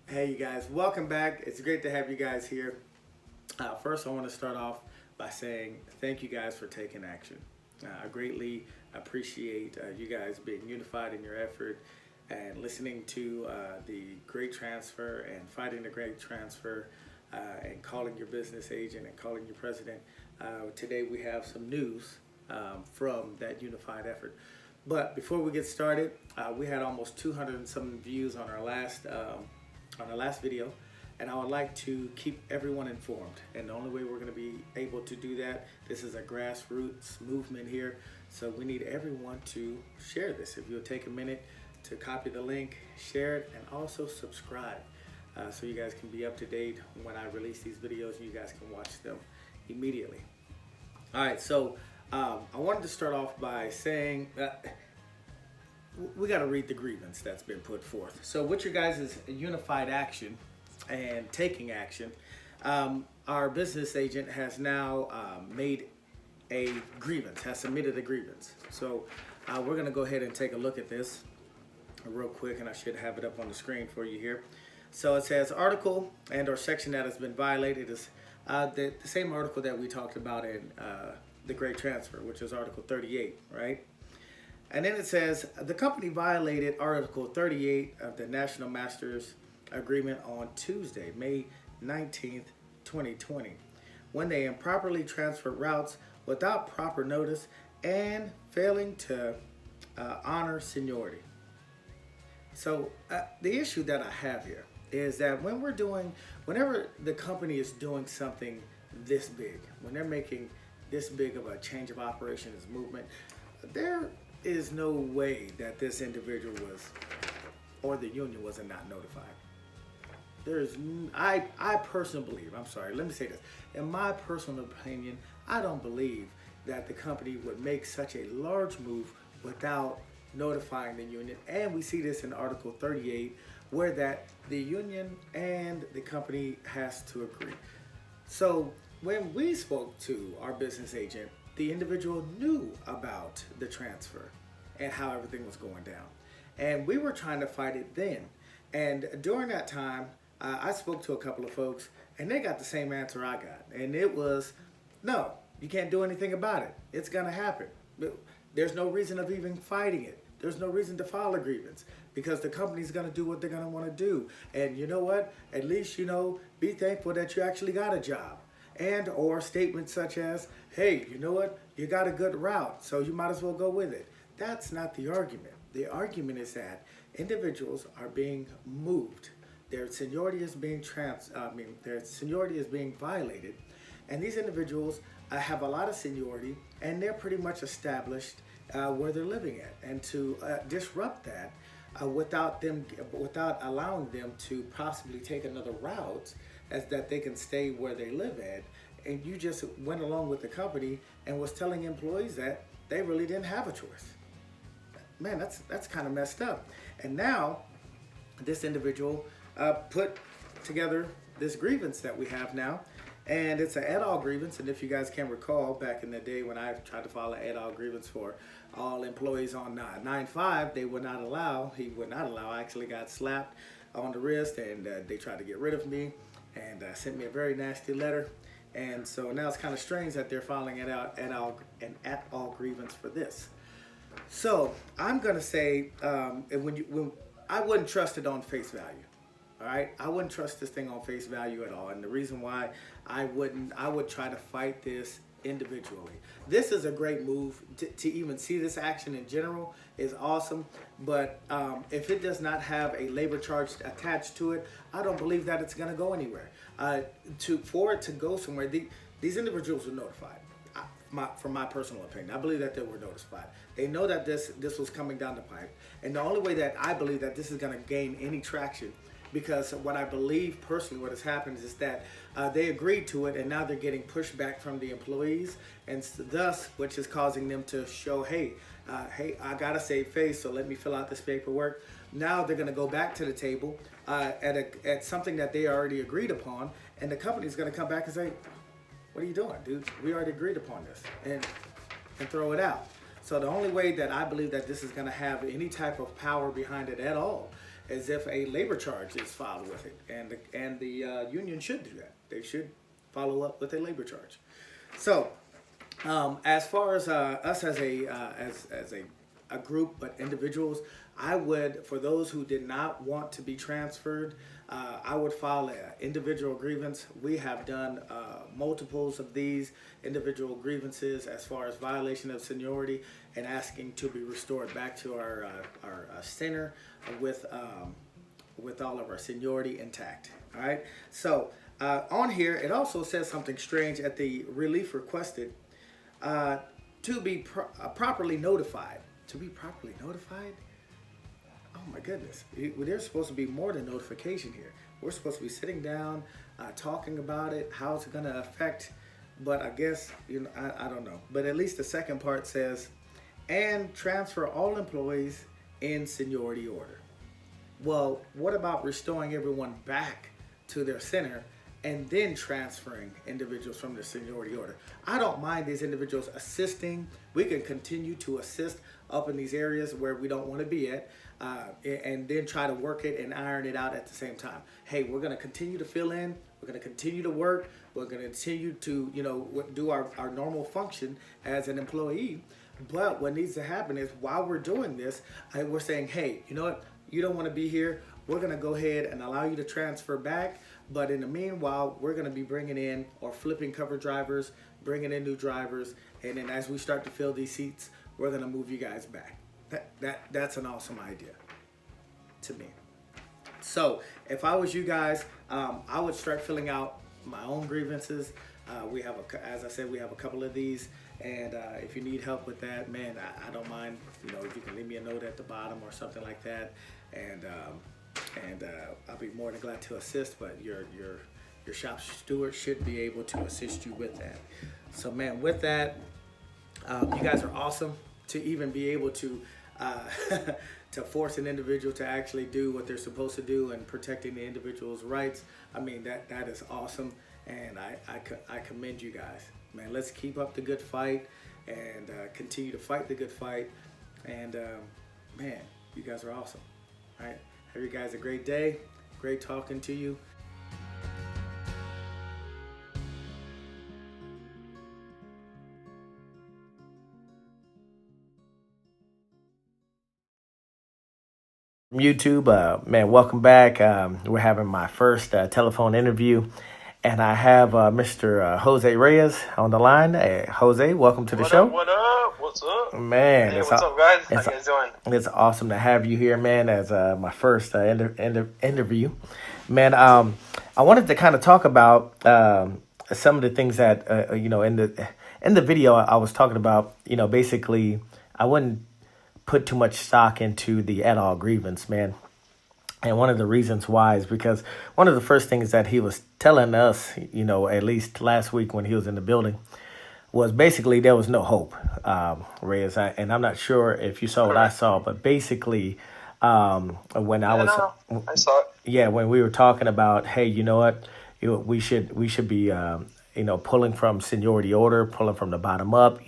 Hey, you guys, welcome back. It's great to have you guys here. First, I want to start off by saying thank you guys for taking action. I greatly appreciate you guys being unified in your effort and listening to the great transfer and fighting the great transfer and calling your business agent and calling your president. Today, we have some news from that unified effort. But before we get started, we had almost 200 and some views on our last video, and I would like to keep everyone informed. And the only way we're going to be able to do that, this is a grassroots movement here, so we need everyone to share this. If you'll take a minute to copy the link, share it, and also subscribe, so you guys can be up to date when I release these videos and you guys can watch them immediately. All right, so I wanted to start off by saying that we got to read the grievance that's been put forth. So with your guys' unified action and taking action, our business agent has now made a grievance, has submitted a grievance. So we're going to go ahead and take a look at this real quick, and I should have it up on the screen for you here. So it says article and or section that has been violated is the same article that we talked about in the Great Transfer, which is Article 38, right? And then it says the company violated Article 38 of the National Masters Agreement on Tuesday, May 19th, 2020, when they improperly transferred routes without proper notice and failing to honor seniority. So the issue that I have here is that whenever the company is doing something this big, when they're making this big of a change of operations movement, there is no way that this individual was, or the union wasn't not notified. I personally believe, I'm sorry, let me say this. In my personal opinion, I don't believe that the company would make such a large move without notifying the union. And we see this in Article 38, where that the union and the company has to agree. So when we spoke to our business agent, the individual knew about the transfer and how everything was going down. And we were trying to fight it then. And during that time, I spoke to a couple of folks, and they got the same answer I got. And it was, no, you can't do anything about it. It's going to happen. There's no reason of even fighting it. There's no reason to file a grievance because the company's going to do what they're going to want to do. And you know what? At least, be thankful that you actually got a job. And or statements such as, hey, you know what? You got a good route, so you might as well go with it. That's not the argument. The argument is that individuals are being moved. Their seniority is being violated, and these individuals have a lot of seniority, and they're pretty much established where they're living at. And to disrupt that without allowing them to possibly take another route, as that they can stay where they live at, and you just went along with the company and was telling employees that they really didn't have a choice. Man, that's kind of messed up. And now this individual put together this grievance that we have now, and it's an et al. Grievance. And if you guys can recall, back in the day when I tried to file an et al. Grievance for all employees on 9/5, he would not allow. I actually got slapped on the wrist, and they tried to get rid of me and sent me a very nasty letter. And so now it's kind of strange that they're filing an et al. Grievance for this. So I'm gonna say, when I wouldn't trust it on face value. All right, I wouldn't trust this thing on face value at all. And the reason why I would try to fight this individually. This is a great move to even see this action in general is awesome. But if it does not have a labor charge attached to it, I don't believe that it's going to go anywhere. For it to go somewhere, these individuals were notified. From my personal opinion, I believe that they were notified. They know that this was coming down the pipe, and the only way that I believe that this is going to gain any traction, because what I believe personally what has happened is that they agreed to it, and now they're getting pushback from the employees, and thus which is causing them to show, hey, I gotta save face, so let me fill out this paperwork. Now they're going to go back to the table at something that they already agreed upon, and the company's going to come back and say, what are you doing, dude? We already agreed upon this, and throw it out. So the only way that I believe that this is going to have any type of power behind it at all as if a labor charge is filed with it, and the union should do that. They should follow up with a labor charge. So, as far as us as a group, but individuals, I would, for those who did not want to be transferred, I would file an individual grievance. We have done multiples of these individual grievances as far as violation of seniority and asking to be restored back to our center with all of our seniority intact. All right. So on here, it also says something strange at the relief requested to be properly notified. To be properly notified? Oh my goodness. There's supposed to be more than notification here. We're supposed to be sitting down, talking about it, how it's going to affect, but I guess, I don't know. But at least the second part says, and transfer all employees in seniority order. Well, what about restoring everyone back to their center and then transferring individuals from the seniority order? I don't mind these individuals assisting. We can continue to assist up in these areas where we don't want to be at, and then try to work it and iron it out at the same time. Hey, we're going to continue to fill in. We're going to continue to work. We're going to continue to, do our normal function as an employee. But what needs to happen is while we're doing this, we're saying, hey, you know what? You don't want to be here. We're going to go ahead and allow you to transfer back. But in the meanwhile, we're going to be bringing in or flipping cover drivers, bringing in new drivers. And then as we start to fill these seats, we're going to move you guys back. That's an awesome idea to me. So if I was you guys, I would start filling out my own grievances. We have, as I said, we have a couple of these. And if you need help with that, man, I don't mind. If you can leave me a note at the bottom or something like that. And I'll be more than glad to assist. But your shop steward should be able to assist you with that. So, man, with that, you guys are awesome to even be able to to force an individual to actually do what they're supposed to do and protecting the individual's rights. I mean, that is awesome, and I commend you guys. Man, let's keep up the good fight and continue to fight the good fight. And man, you guys are awesome. All right, have you guys a great day. Great talking to you. YouTube, man, welcome back. We're having my first telephone interview, and I have Mr. Jose Reyes on the line. Hey, Jose, welcome to the show. What up? What's up? Man, hey, what's up, guys? How you guys doing? It's awesome to have you here, man, as my first interview. Man, I wanted to kind of talk about some of the things that in the video I was talking about. Basically, I wouldn't put too much stock into the et al. Grievance, man. And one of the reasons why is because one of the first things that he was telling us, at least last week when he was in the building, was basically there was no hope, Reyes. And I'm not sure if you saw what I saw, but basically when I saw it. Yeah, when we were talking about, hey, you know what, we should be pulling from seniority order, pulling from the bottom up.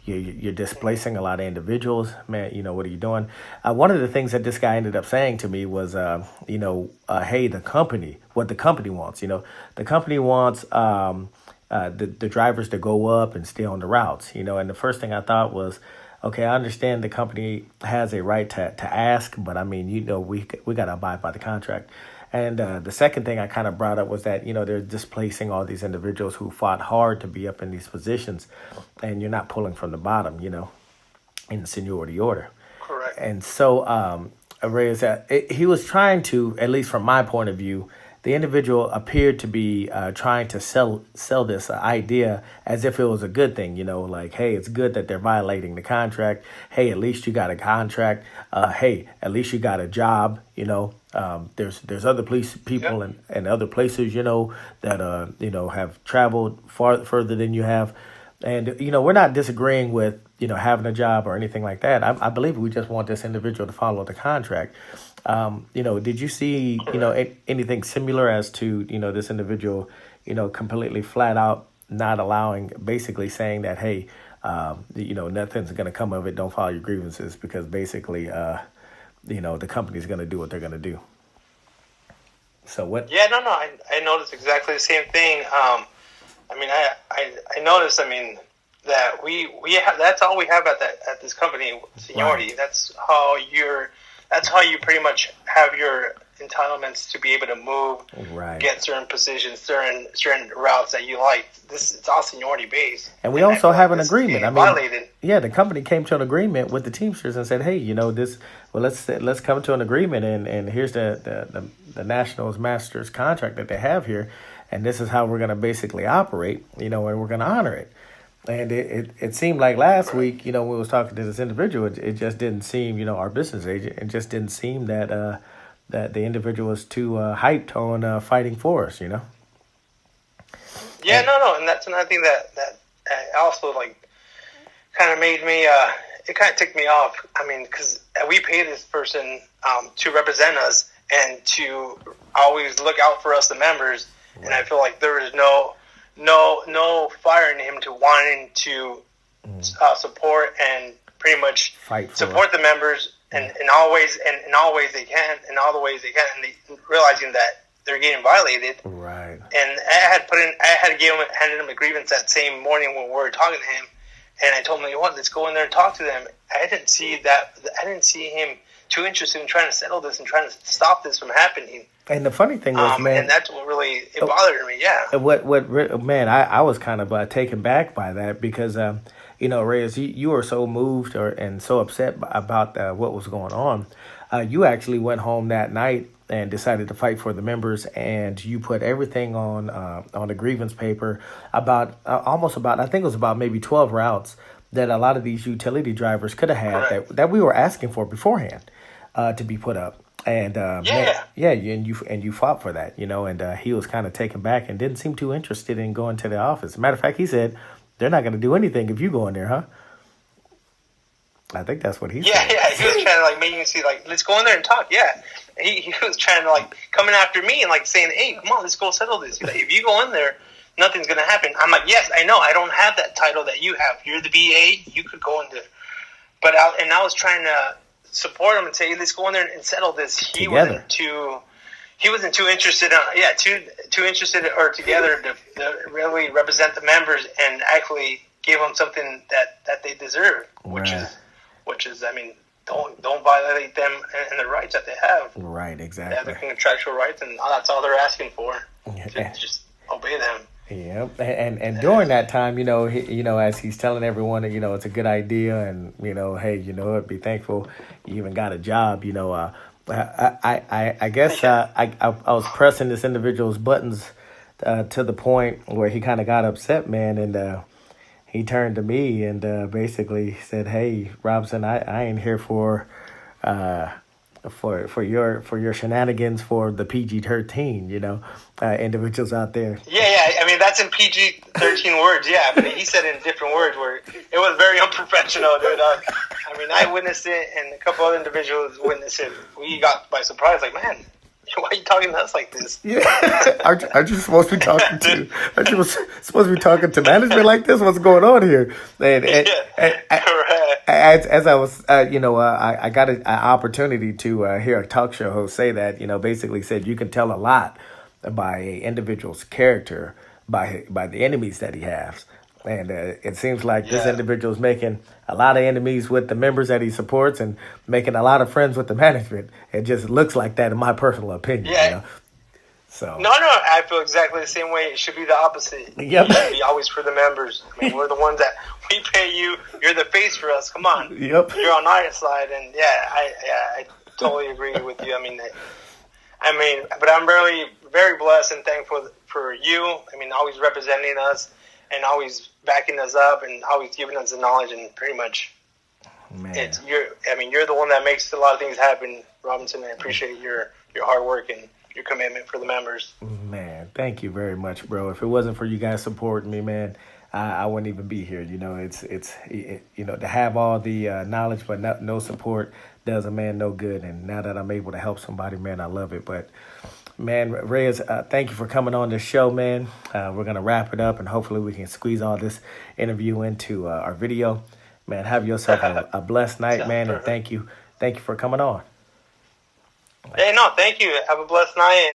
You're displacing a lot of individuals, man. What are you doing? One of the things that this guy ended up saying to me was, hey, what the company wants. The company wants the drivers to go up and stay on the routes. And the first thing I thought was, okay, I understand the company has a right to ask, but I mean, we got to abide by the contract. And the second thing I kind of brought up was that, they're displacing all these individuals who fought hard to be up in these positions, and you're not pulling from the bottom, in the seniority order. Correct. And so Reyes, he was trying to, at least from my point of view, the individual appeared to be trying to sell this idea as if it was a good thing, like, hey, it's good that they're violating the contract. Hey, at least you got a contract. Hey, at least you got a job. There's other people and other places, that have traveled further than you have. And, we're not disagreeing with, having a job or anything like that. I believe we just want this individual to follow the contract. Did you see, anything similar as to, this individual, completely flat out not allowing, basically saying that, hey, nothing's going to come of it. Don't file your grievances because basically, the company's going to do what they're going to do. So what? Yeah, no. I noticed exactly the same thing. I mean, I noticed. I mean, that we have, that's all we have at this company, seniority. Right. That's how you pretty much have your entitlements to be able to move, Right. get certain positions, certain routes that you like. It's all seniority based. And we also have an agreement. I mean, violated. yeah, the company came to an agreement with the Teamsters and said, hey, this. Well, let's come to an agreement, and here's the Nationals Masters contract that they have here, and this is how we're going to basically operate, and we're going to honor it. And it seemed like last week, when we was talking to this individual, it just didn't seem, our business agent, it just didn't seem that that the individual was too hyped on fighting for us, Yeah, no, and that's another thing that also kind of made me. It kind of ticked me off. I mean, because we pay this person to represent us and to always look out for us, the members. Right. And I feel like there is no fire in him to wanting to support and pretty much support the members in all ways they can, in all the ways they can, and they, realizing that they're getting violated. Right. And I had handed him a grievance that same morning when we were talking to him, and I told him, let's go in there and talk to them. I didn't see him too interested in trying to settle this and trying to stop this from happening. And the funny thing was, man, and that's what really bothered me. Yeah. What man, I was kind of taken back by that because, Reyes, you were so moved and so upset about what was going on. You actually went home that night and decided to fight for the members, and you put everything on the grievance paper about I think it was about maybe 12 routes that a lot of these utility drivers could have had that we were asking for beforehand to be put up. And and you fought for that, and he was kind of taken back and didn't seem too interested in going to the office. Matter of fact, he said, they're not going to do anything if you go in there, huh? I think that's what he said. Yeah, he was trying to make me see, let's go in there and talk. Yeah, he was trying to coming after me and saying, hey, come on, let's go settle this. He's like, if you go in there, nothing's going to happen. I'm like, yes, I know. I don't have that title that you have. You're the BA. You could go in there. But I was trying to support him and say, hey, let's go in there and settle this. He wasn't too interested too interested or together to really represent the members and actually give them something that they deserve, which is I mean, don't violate them and the rights that they have. Right, exactly. They have the contractual rights, and that's all they're asking for. To just obey them. Yep, and during that time, as he's telling everyone that it's a good idea, and hey, be thankful you even got a job. I guess I was pressing this individual's buttons to the point where he kind of got upset, man, and he turned to me and basically said, "Hey, Robson, I ain't here for your shenanigans for the PG-13, individuals out there." Yeah. I mean, that's in PG-13 words. Yeah, but he said it in different words where it was very unprofessional, dude. I mean, I witnessed it, and a couple other individuals witnessed it. We got by surprise, man, why are you talking to us like this? Yeah, aren't you supposed to be talking to? Aren't you supposed to be talking to management like this? What's going on here? And as I was, I got an opportunity to hear a talk show host say that, basically said you can tell a lot by an individual's character by the enemies that he has. And it seems like this individual is making a lot of enemies with the members that he supports and making a lot of friends with the management. It just looks like that in my personal opinion. Yeah. So no, I feel exactly the same way. It should be the opposite. Yep. You should be always for the members. I mean, we're the ones that we pay you. You're the face for us. Come on. Yep. You're on our side, and I totally agree with you. I mean, but I'm really very blessed and thankful for you. I mean, always representing us and always backing us up and always giving us the knowledge, and pretty much you're the one that makes a lot of things happen, Robinson. I appreciate your hard work and your commitment for the members. Man, thank you very much, bro. If it wasn't for you guys supporting me, man, I wouldn't even be here. It's to have all the knowledge but no support does a man no good. And now that I'm able to help somebody, man, I love it. But man, Reyes, thank you for coming on this show, man. We're going to wrap it up, and hopefully we can squeeze all this interview into our video. Man, have yourself a blessed night, man, and thank you for coming on. Hey, no, thank you. Have a blessed night.